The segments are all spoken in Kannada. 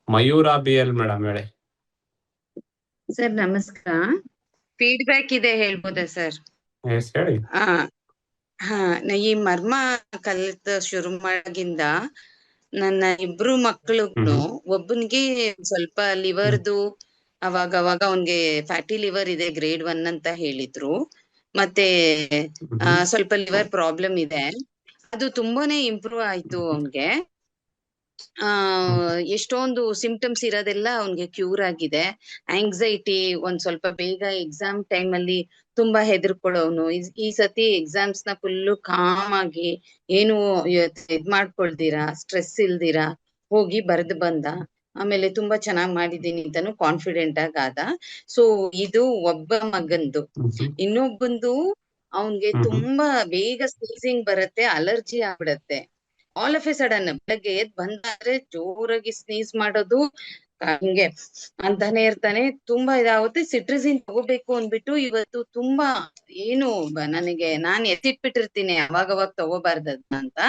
ಮಯೂರ ಬಿ ಎಲ್ ಮೇಡಮ್ ಹೇಳಿ. ಸರ್ ನಮಸ್ಕಾರ. ಫೀಡ್ಬ್ಯಾಕ್ ಇದೆ ಹೇಳ್ಬೋದಾ ಸರ್? ಎಸ್ ಹೇಳಿ. ಆ ಹಾ ಈ ಮರ್ಮ ಕಲಿತ ಶುರು ಮಾಡಾಗಿಂದ ನನ್ನ ಇಬ್ರು ಮಕ್ಕಳುನು ಒಬ್ಬನಿಗೆ ಸ್ವಲ್ಪ ಲಿವರ್ದು ಅವಾಗ ಅವನ್ಗೆ ಫ್ಯಾಟಿ ಲಿವರ್ ಇದೆ ಗ್ರೇಡ್ 1 ಅಂತ ಹೇಳಿದ್ರು. ಮತ್ತೆ ಸ್ವಲ್ಪ ಲಿವರ್ ಪ್ರಾಬ್ಲಮ್ ಇದೆ. ಅದು ತುಂಬಾನೇ ಇಂಪ್ರೂವ್ ಆಯ್ತು ಅವನ್ಗೆ. ಎಷ್ಟೊಂದು ಸಿಂಪ್ಟಮ್ಸ್ ಇರೋದೆಲ್ಲ ಅವನ್ಗೆ ಕ್ಯೂರ್ ಆಗಿದೆ. ಆಂಗ್ಸೈಟಿ ಒಂದ್ ಸ್ವಲ್ಪ ಬೇಗ ಎಕ್ಸಾಮ್ ಟೈಮ್ ಅಲ್ಲಿ ತುಂಬಾ ಹೆದರ್ಕೊಳ್ಳೋನು. ಈ ಸತಿ ಎಕ್ಸಾಮ್ಸ್ ನ ಫುಲ್ಲು ಕಾಮ್ ಆಗಿ ಏನು ಇದ್ ಮಾಡ್ಕೊಳ್ದಿರಾ, ಸ್ಟ್ರೆಸ್ ಇಲ್ದಿರಾ ಹೋಗಿ ಬರ್ದ್ ಬಂದ. ಆಮೇಲೆ ತುಂಬಾ ಚೆನ್ನಾಗ್ ಮಾಡಿದೀನಿ ಅಂತಾನು ಕಾನ್ಫಿಡೆಂಟ್ ಆಗ ಆದ. ಸೊ ಇದು ಒಬ್ಬ ಮಗಂದು. ಇನ್ನೊಬ್ಬಂದು ಅವನ್ಗೆ ತುಂಬಾ ಬೇಗ ಸ್ನೀಸಿಂಗ್ ಬರತ್ತೆ, ಅಲರ್ಜಿ ಆಗ್ಬಿಡತ್ತೆ. ಆಲ್ ಆಫ್ ಎ ಸಡನ್ ಬೆಳಗ್ಗೆ ಎದ್ ಬಂದಾದ್ರೆ ಜೋರಾಗಿ ಸ್ನೀಸ್ ಮಾಡೋದು, ಹಿಂಗೆ ಅಂತಾನೆ ಇರ್ತಾನೆ. ತುಂಬಾ ಇದಾಗುತ್ತೆ. ಸಿಟ್ರಜಿನ್ ತಗೋಬೇಕು ಅಂದ್ಬಿಟ್ಟು ಇವತ್ತು ತುಂಬಾ ಏನು ನನಗೆ ನಾನ್ ಎತ್ತಿಟ್ಬಿಟ್ಟಿರ್ತೀನಿ ಅವಾಗವಾಗ ತಗೋಬಾರ್ದ ಅಂತ.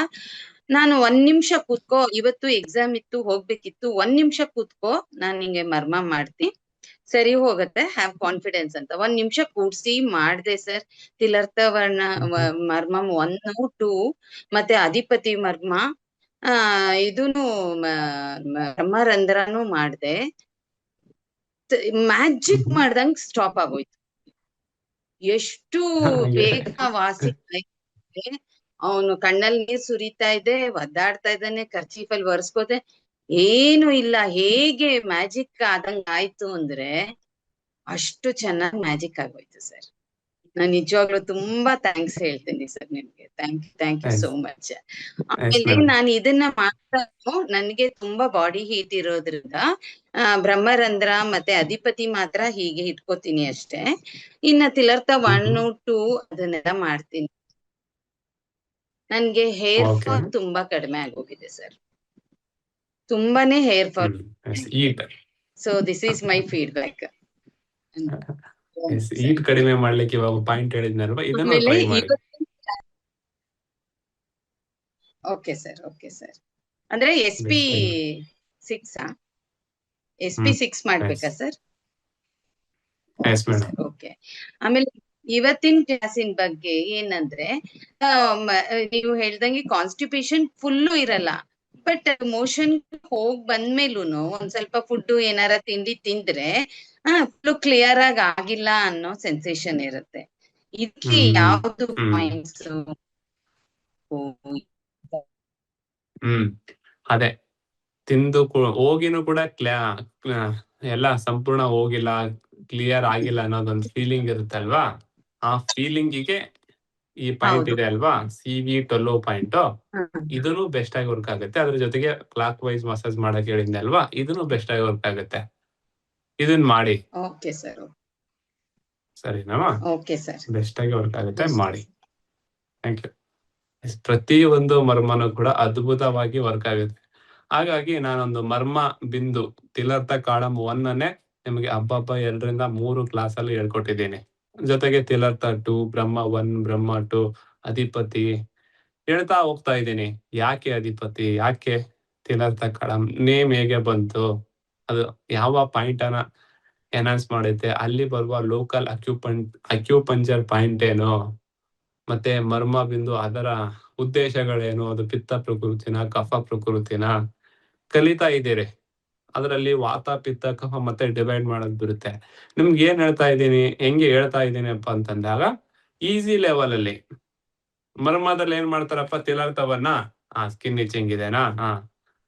ನಾನು 1 ನಿಮಿಷ ಕೂತ್ಕೋ, ಇವತ್ತು ಎಕ್ಸಾಮ್ ಇತ್ತು ಹೋಗ್ಬೇಕಿತ್ತು, 1 ನಿಮಿಷ ಕೂತ್ಕೋ, ನಾನ್ ನಿಂಗೆ ಮರ್ಮ ಮಾಡ್ತಿ, ಸರಿ ಹೋಗತ್ತೆ, ಹ್ಯಾವ್ ಕಾನ್ಫಿಡೆನ್ಸ್ ಅಂತ 1 ನಿಮಿಷ ಕೂಡ್ಸಿ ಮಾಡ್ದೆ ಸರ್. ತಿಲರ್ಥ ವರ್ಣ ಮರ್ಮ 1, 2 ಮತ್ತೆ ಅಧಿಪತಿ ಮರ್ಮ ಇದೂನು ಬ್ರಹ್ಮರಂಧ್ರನು ಮಾಡ್ದೆ. ಮ್ಯಾಜಿಕ್ ಮಾಡ್ದಂಗ್ ಸ್ಟಾಪ್ ಆಗೋಯ್ತು. ಎಷ್ಟು ಬೇಗ ವಾಸಿ ಅವನು ಕಣ್ಣಲ್ಲಿ ನೀರ್ ಸುರಿತಾ ಇದೆ, ಒದ್ದಾಡ್ತಾ ಇದ್ದಾನೆ, ಕರ್ಚೀಫಲ್ಲಿ ಒರೆಸ್ಕೋದೆ, ಏನು ಇಲ್ಲ. ಹೇಗೆ ಮ್ಯಾಜಿಕ್ ಆದಂಗ ಆಯ್ತು ಅಂದ್ರೆ ಅಷ್ಟು ಚೆನ್ನಾಗಿ ಮ್ಯಾಜಿಕ್ ಆಗೋಯ್ತು ಸರ್. ನಾನ್ ನಿಜವಾಗ್ಲೂ ತುಂಬಾ ಥ್ಯಾಂಕ್ಸ್ ಹೇಳ್ತೀನಿ ಸರ್ ನಿಮ್ಗೆ. Thank you so much. ಆಮೇಲೆ ನಾನು ಇದನ್ನ ಮಾಡ್ತಾ ನನ್ಗೆ ತುಂಬಾ ಬಾಡಿ ಹೀಟ್ ಇರೋದ್ರಿಂದ ಬ್ರಹ್ಮರಂಧ್ರ ಮತ್ತೆ ಅಧಿಪತಿ ಮಾತ್ರ ಹೀಗೆ ಇಟ್ಕೋತೀನಿ ಅಷ್ಟೇ. ಇನ್ನ ತಿಲರ್ಥ 1, 2 ಅದನ್ನೆಲ್ಲ ಮಾಡ್ತೀನಿ. ನನ್ಗೆ ಹೇರ್ ಫಾಲ್ ತುಂಬಾ ಕಡಿಮೆ ಆಗೋಗಿದೆ ಸರ್, ತುಂಬಾನೇ hair fall. So this is my feedback. Heat ಕಡಿಮೆ ಮಾಡ್ಲಿಕ್ಕೆ ಇವಾಗ ಪಾಯಿಂಟ್ ಹೇಳಿದ್ನಲ್ವಾ, ಇದನ್ನ ಟ್ರೈ ಮಾಡಿ. Okay sir. ಅಂದ್ರೆ SP6 ಮಾಡ್ಬೇಕಾ ಸರ್? ಓಕೆ. ಆಮೇಲೆ ಇವತ್ತಿನ ಕ್ಲಾಸಿನ ಬಗ್ಗೆ ಏನಂದ್ರೆ, ನೀವು ಹೇಳ್ದಂಗೆ ಕಾನ್ಸ್ಟಿಪೇಷನ್ ಫುಲ್ಲು ಇರಲ್ಲ, ಬಟ್ ಮೋಷನ್ ಹೋಗ್ ಬಂದ್ಮೇಲೂನು ಒಂದ್ ಸ್ವಲ್ಪ ಫುಡ್ ಏನಾರ ತಿಂಡಿ ತಿಂದ್ರೆ ಫುಲ್ಲು ಕ್ಲಿಯರ್ ಆಗಿ ಆಗಿಲ್ಲ ಅನ್ನೋ ಸೆನ್ಸೇಷನ್ ಇರುತ್ತೆ. ಇದಕ್ಕೆ ಯಾವ್ದು ಪಾಯಿಂಟ್ಸ್? ಅದೇ ತಿಂದು ಹೋಗಿನೂ ಕೂಡ ಎಲ್ಲ ಸಂಪೂರ್ಣ ಹೋಗಿಲ್ಲ, ಕ್ಲಿಯರ್ ಆಗಿಲ್ಲ ಅನ್ನೋದೊಂದು ಫೀಲಿಂಗ್ ಇರುತ್ತಲ್ವಾ, ಆ ಫೀಲಿಂಗಿಗೆ ಈ ಪಾಯಿಂಟ್ ಇದೆ ಅಲ್ವಾ, CV12 ಪಾಯಿಂಟ್, ಇದನ್ನು ಬೆಸ್ಟ್ ಆಗಿ ವರ್ಕ್ ಆಗುತ್ತೆ. ಅದ್ರ ಜೊತೆಗೆ ಕ್ಲಾಕ್ ವೈಸ್ ಮಸಾಜ್ ಮಾಡಕ್ ಹೇಳಿದ್ದೆ ಅಲ್ವಾ, ಇದನ್ನು ಬೆಸ್ಟ್ ಆಗಿ ವರ್ಕ್ ಆಗುತ್ತೆ. ಇದನ್ನ ಮಾಡಿ. Okay sir. ಸರಿನಾ? Okay sir. ಬೆಸ್ಟ್ ಆಗಿ ವರ್ಕ್ ಆಗುತ್ತೆ, ಮಾಡಿ. Thank you. ಪ್ರತಿ ಒಂದು ಮರ್ಮನೂ ಕೂಡ ಅದ್ಭುತವಾಗಿ ವರ್ಕ್ ಆಗುತ್ತೆ. ಹಾಗಾಗಿ ನಾನೊಂದು ಮರ್ಮ ಬಿಂದು ತಿಲರ್ಥ ಕಾಳಂ 1 ನಿಮಗೆ ಹಬ್ಬ 2ರಿಂದ 3 ಕ್ಲಾಸಲ್ಲಿ ಹೇಳ್ಕೊಟ್ಟಿದ್ದೀನಿ. ಜೊತೆಗೆ ತಿಲರ್ಥ 2, ಬ್ರಹ್ಮ 1, ಬ್ರಹ್ಮ 2, ಅಧಿಪತಿ ಹೇಳ್ತಾ ಹೋಗ್ತಾ ಇದ್ದೀನಿ. ಯಾಕೆ ಅಧಿಪತಿ, ಯಾಕೆ ತಿಲರ್ಥ ಕಾಳಂ, ನೇಮ್ ಹೇಗೆ ಬಂತು, ಅದು ಯಾವ ಪಾಯಿಂಟ್ ಅನ್ನ ಎನ್ಹಾನ್ಸ್ ಮಾಡುತ್ತೆ, ಅಲ್ಲಿ ಬರುವ ಲೋಕಲ್ ಅಕ್ಯುಪಂಚರ್ ಪಾಯಿಂಟ್ ಏನು, ಮತ್ತೆ ಮರ್ಮ ಬಿಂದು ಅದರ ಉದ್ದೇಶಗಳೇನು, ಅದು ಪಿತ್ತ ಪ್ರಕೃತಿನ ಕಫ ಪ್ರಕೃತಿನ ಕಲಿತಾ ಇದ್ದೀರಿ. ಅದರಲ್ಲಿ ವಾತ ಪಿತ್ತ ಕಫ ಮತ್ತೆ ಡಿವೈಡ್ ಮಾಡೋದು ಬರುತ್ತೆ. ನಿಮ್ಗೆ ಏನ್ ಹೇಳ್ತಾ ಇದ್ದೀನಿ, ಹೆಂಗೆ ಹೇಳ್ತಾ ಇದ್ದೀನಿ ಅಪ್ಪ ಅಂತಂದಾಗ, ಈಸಿ ಲೆವೆಲ್ ಅಲ್ಲಿ ಮರ್ಮದಲ್ಲಿ ಏನ್ ಮಾಡ್ತಾರಪ್ಪ, ತಿಲರ್ಥವನ್ನ ಸ್ಕಿನ್ ಇಚಿಂಗ್ ಇದೆನಾ,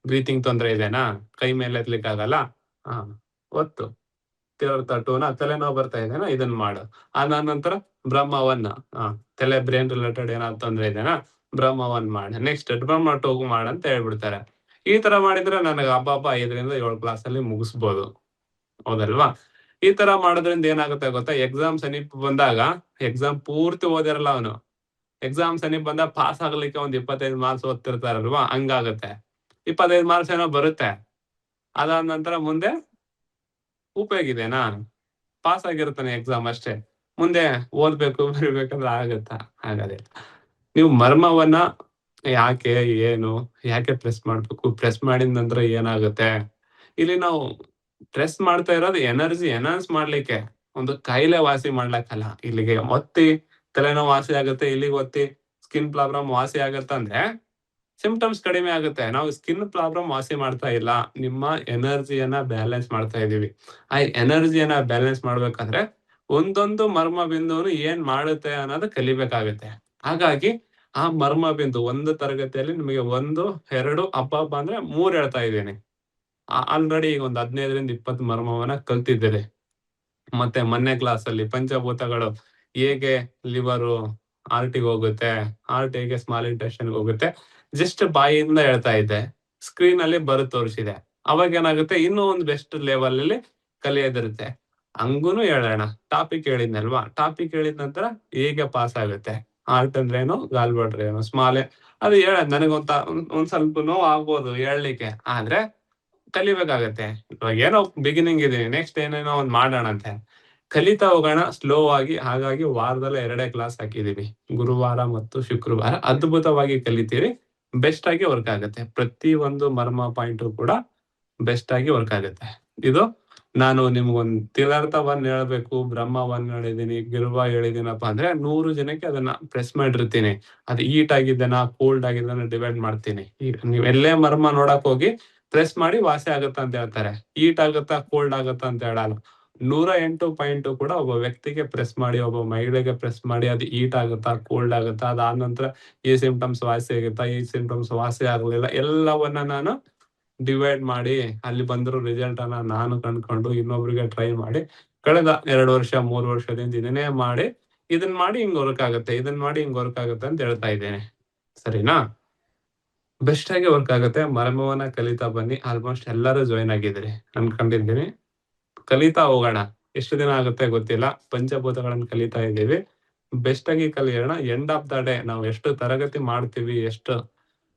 ಬ್ರೀತಿಂಗ್ ತೊಂದ್ರೆ ಇದೆನಾ, ಕೈ ಮೇಲೆ ಎತ್ಲಿಕ್ಕೆ ಆಗಲ್ಲ, ಒತ್ತು. ತಿಲರ್ಥ 2ನ ತಲೆನೋವು ಬರ್ತಾ ಇದೆನಾ, ಇದನ್ನ ಮಾಡು. ಅದಾದ ನಂತರ ಬ್ರಹ್ಮ 1 ತಲೆ ಬ್ರೇನ್ ರಿಲೇಟೆಡ್ ಏನಾದ್ರು ತೊಂದ್ರೆ ಇದೆನಾ, ಬ್ರಹ್ಮ 1 ಮಾಡ. ನೆಕ್ಸ್ಟ್ ಬ್ರಹ್ಮ 2 ಮಾಡ ಅಂತ ಹೇಳ್ಬಿಡ್ತಾರೆ. ಈ ತರ ಮಾಡಿದ್ರೆ ನನಗೆ ಹಬ್ಬ 5ರಿಂದ 7 ಕ್ಲಾಸಲ್ಲಿ ಮುಗಿಸ್ಬೋದು, ಹೌದಲ್ವಾ? ಈ ತರ ಮಾಡೋದ್ರಿಂದ ಏನಾಗುತ್ತೆ ಗೊತ್ತಾ, ಎಕ್ಸಾಮ್ ಸಮೀಪ ಬಂದಾಗ, ಎಕ್ಸಾಮ್ ಪೂರ್ತಿ ಓದಿರಲ್ಲ ಅವನು, ಎಕ್ಸಾಮ್ ಸಮೀಪ ಬಂದಾಗ ಪಾಸ್ ಆಗ್ಲಿಕ್ಕೆ ಒಂದ್ 25 ಮಾರ್ಕ್ಸ್ ಓದ್ತಿರ್ತಾರಲ್ವಾ, ಹಂಗಾಗತ್ತೆ. 25 ಮಾರ್ಕ್ಸ್ ಏನೋ ಬರುತ್ತೆ, ಅದಾದ ನಂತರ ಮುಂದೆ ಉಪಯೋಗ ಇದೆನಾ, ಪಾಸ್ ಆಗಿರ್ತಾನೆ ಎಕ್ಸಾಮ್ ಅಷ್ಟೇ, ಮುಂದೆ ಓದ್ಬೇಕು ಬರಿಬೇಕಂದ್ರೆ ಆಗತ್ತಾ? ಆಗೋದಿಲ್ಲ. ನೀವು ಮರ್ಮವನ್ನ ಯಾಕೆ ಏನು, ಯಾಕೆ ಪ್ರೆಸ್ ಮಾಡ್ಬೇಕು, ಪ್ರೆಸ್ ಮಾಡಿದ ನಂತರ ಏನಾಗುತ್ತೆ, ಇಲ್ಲಿ ನಾವು ಸ್ಟ್ರೆಸ್ ಮಾಡ್ತಾ ಇರೋದು ಎನರ್ಜಿ ಎನ್ಹಾನ್ಸ್ ಮಾಡ್ಲಿಕ್ಕೆ, ಒಂದು ಕಾಯಿಲೆ ವಾಸಿ ಮಾಡ್ಲಕ್ಕಲ್ಲ. ಇಲ್ಲಿಗೆ ಒತ್ತಿ ತಲೆನೋವು ವಾಸಿ ಆಗುತ್ತೆ, ಇಲ್ಲಿಗೆ ಒತ್ತಿ ಸ್ಕಿನ್ ಪ್ರಾಬ್ಲಮ್ ವಾಸಿ ಆಗತ್ತಂದ್ರೆ ಸಿಂಪ್ಟಮ್ಸ್ ಕಡಿಮೆ ಆಗುತ್ತೆ. ನಾವು ಸ್ಕಿನ್ ಪ್ರಾಬ್ಲಮ್ ವಾಸಿ ಮಾಡ್ತಾ ಇಲ್ಲ, ನಿಮ್ಮ ಎನರ್ಜಿಯನ್ನ ಬ್ಯಾಲೆನ್ಸ್ ಮಾಡ್ತಾ ಇದೀವಿ. ಆ ಎನರ್ಜಿಯನ್ನ ಬ್ಯಾಲೆನ್ಸ್ ಮಾಡ್ಬೇಕಂದ್ರೆ ಒಂದೊಂದು ಮರ್ಮ ಬಿಂದುವನ್ನು ಏನ್ ಮಾಡುತ್ತೆ ಅನ್ನೋದು ಕಲಿಬೇಕಾಗುತ್ತೆ. ಹಾಗಾಗಿ ಆ ಮರ್ಮ ಬಿಂದು ಒಂದು ತರಗತಿಯಲ್ಲಿ ನಿಮಗೆ 1, 2 ಹಬ್ಬ ಅಂದ್ರೆ 3 ಹೇಳ್ತಾ ಇದ್ದೀನಿ. ಆಲ್ರೆಡಿ ಈಗ ಒಂದು 15ರಿಂದ 20 ಮರ್ಮವನ್ನ ಕಲ್ತಿದ್ದೀರಿ. ಮತ್ತೆ ಮೊನ್ನೆ ಕ್ಲಾಸಲ್ಲಿ ಪಂಚಭೂತಗಳು ಹೇಗೆ ಲಿವರು ಹಾರ್ಟಿಗೆ ಹೋಗುತ್ತೆ, ಹಾರ್ಟ್ ಹೇಗೆ ಸ್ಮಾಲ್ ಇಂಟೆಸ್ಟೈನ್‌ಗೆ ಹೋಗುತ್ತೆ, ಜಸ್ಟ್ ಬಾಯಿಯಿಂದ ಹೇಳ್ತಾ ಇದ್ದೆ. ಸ್ಕ್ರೀನ್ ಅಲ್ಲಿ ಬರೆದು ತೋರಿಸಿದೆ. ಅವಾಗ ಏನಾಗುತ್ತೆ, ಇನ್ನೂ ಒಂದು ಬೆಸ್ಟ್ ಲೆವೆಲ್ ಅಲ್ಲಿ ಕಲಿಯೋದಿರುತ್ತೆ. ಹಂಗೂನು ಹೇಳೋಣ. ಟಾಪಿಕ್ ಹೇಳಿದ್ನಲ್ವಾ, ಟಾಪಿಕ್ ಹೇಳಿದ ನಂತರ ಹೇಗೆ ಪಾಸ್ ಆಗುತ್ತೆ, ಹಾರ್ಟ್ ಅಂದ್ರೇನು, ಗಾಲ್ ಬ್ಲಾಡರ್ ಏನು, ಅದು ನನಗೊಂದ್ ಸ್ವಲ್ಪ ನೋವು ಆಗ್ಬೋದು ಹೇಳ್ಲಿಕ್ಕೆ, ಆದ್ರೆ ಕಲಿಬೇಕಾಗತ್ತೆ. ಇವಾಗ ಏನೋ ಬಿಗಿನಿಂಗ್ ಇದೀನಿ, ನೆಕ್ಸ್ಟ್ ಏನೇನೋ ಒಂದ್ ಮಾಡೋಣ ಅಂತೆ. ಕಲಿತಾ ಹೋಗೋಣ ಸ್ಲೋ ಆಗಿ. ಹಾಗಾಗಿ ವಾರದಲ್ಲಿ 2 ಕ್ಲಾಸ್ ಹಾಕಿದೀವಿ, ಗುರುವಾರ ಮತ್ತು ಶುಕ್ರವಾರ. ಅದ್ಭುತವಾಗಿ ಕಲಿತೀರಿ, ಬೆಸ್ಟ್ ಆಗಿ ವರ್ಕ್ ಆಗುತ್ತೆ. ಪ್ರತಿ ಒಂದು ಮರ್ಮ ಪಾಯಿಂಟ್ ಕೂಡ ಬೆಸ್ಟ್ ಆಗಿ ವರ್ಕ್ ಆಗುತ್ತೆ. ಇದು ನಾನು ನಿಮ್ಗೊಂದ್ ತಿಲಾರ್ಥ 1 ಹೇಳ್ಬೇಕು, ಬ್ರಹ್ಮ 1 ಹೇಳಿದೀನಿ, ಗಿರುವ ಹೇಳಿದೀನಪ್ಪ ಅಂದ್ರೆ 100 ಜನಕ್ಕೆ ಅದನ್ನ ಪ್ರೆಸ್ ಮಾಡಿರ್ತೀನಿ. ಅದು ಹೀಟ್ ಆಗಿದ್ದೇನಾ ಕೋಲ್ಡ್ ಆಗಿದ್ದೇನಾ ಡಿವೈಡ್ ಮಾಡ್ತೀನಿ. ಈಗ ನೀವ್ ಎಲ್ಲೇ ಮರ್ಮ ನೋಡಕ್ ಹೋಗಿ ಪ್ರೆಸ್ ಮಾಡಿ ವಾಸಿ ಆಗುತ್ತಾ ಅಂತ ಹೇಳ್ತಾರೆ. ಹೀಟ್ ಆಗುತ್ತಾ ಕೋಲ್ಡ್ ಆಗುತ್ತಾ ಅಂತ ಹೇಳಲ್ಲ. 108 ಪಾಯಿಂಟ್ ಕೂಡ ಒಬ್ಬ ವ್ಯಕ್ತಿಗೆ ಪ್ರೆಸ್ ಮಾಡಿ, ಒಬ್ಬ ಮಹಿಳೆಗೆ ಪ್ರೆಸ್ ಮಾಡಿ ಅದು ಹೀಟ್ ಆಗುತ್ತಾ ಕೋಲ್ಡ್ ಆಗುತ್ತಾ, ಅದಾದ ನಂತರ ಈ ಸಿಂಪ್ಟಮ್ಸ್ ವಾಸಿ ಆಗುತ್ತಾ, ಈ ಸಿಂಪ್ಟಮ್ಸ್ ವಾಸಿ ಆಗ್ಲಿಲ್ಲ, ಎಲ್ಲವನ್ನ ನಾನು ಡಿವೈಡ್ ಮಾಡಿ ಅಲ್ಲಿ ಬಂದಿರೋ ರಿಸಲ್ಟ್ ಅನ್ನ ನಾನು ಕಂಡ್ಕೊಂಡು ಇನ್ನೊಬ್ರಿಗೆ ಟ್ರೈ ಮಾಡಿ ಕಳೆದ 2 ವರ್ಷ 3 ವರ್ಷದಿಂದ ಇದನ್ನೇ ಮಾಡಿ, ಇದನ್ ಮಾಡಿ ಹಿಂಗ್ ವರ್ಕ್ ಆಗುತ್ತೆ, ಇದನ್ ಮಾಡಿ ಹಿಂಗ್ ವರ್ಕ್ ಆಗುತ್ತೆ ಅಂತ ಹೇಳ್ತಾ ಇದ್ದೇನೆ. ಸರಿನಾ? ಬೆಸ್ಟ್ ಆಗಿ ವರ್ಕ್ ಆಗುತ್ತೆ. ಮರ್ಮವನ್ನ ಕಲಿತಾ ಬನ್ನಿ. ಆಲ್ಮೋಸ್ಟ್ ಎಲ್ಲರೂ ಜಾಯಿನ್ ಆಗಿದ್ದೀರಿ ಅನ್ಕೊಂಡಿದ್ದೀನಿ. ಕಲಿತಾ ಹೋಗೋಣ. ಎಷ್ಟು ದಿನ ಆಗುತ್ತೆ ಗೊತ್ತಿಲ್ಲ. ಪಂಚಭೂತಗಳನ್ನ ಕಲಿತಾ ಇದ್ದೀವಿ. ಬೆಸ್ಟ್ ಆಗಿ ಕಲಿಯೋಣ. ಎಂಡ್ ಆಫ್ ದ ಡೇ ನಾವು ಎಷ್ಟು ತರಗತಿ ಮಾಡ್ತೀವಿ, ಎಷ್ಟು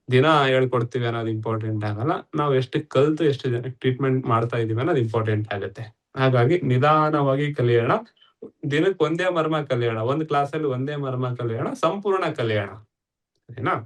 ದಿನ ಹೇಳ್ಕೊಡ್ತೀವಿ ಅನ್ನೋದು ಇಂಪಾರ್ಟೆಂಟ್ ಆಗಲ್ಲ. ನಾವು ಎಷ್ಟು ಕಲ್ತು ಎಷ್ಟು ಜನಕ್ಕೆ ಟ್ರೀಟ್ಮೆಂಟ್ ಮಾಡ್ತಾ ಇದೀವಿ ಅನ್ನೋದು ಇಂಪಾರ್ಟೆಂಟ್ ಆಗುತ್ತೆ. ಹಾಗಾಗಿ ನಿಧಾನವಾಗಿ ಕಲಿಯೋಣ. ದಿನಕ್ಕೆ ಒಂದೇ ಮರ್ಮ ಕಲಿಯೋಣ. ಒಂದು ಕ್ಲಾಸಲ್ಲಿ ಒಂದೇ ಮರ್ಮ ಕಲಿಯೋಣ, ಸಂಪೂರ್ಣ ಕಲಿಯೋಣ. ಸರಿನಾ?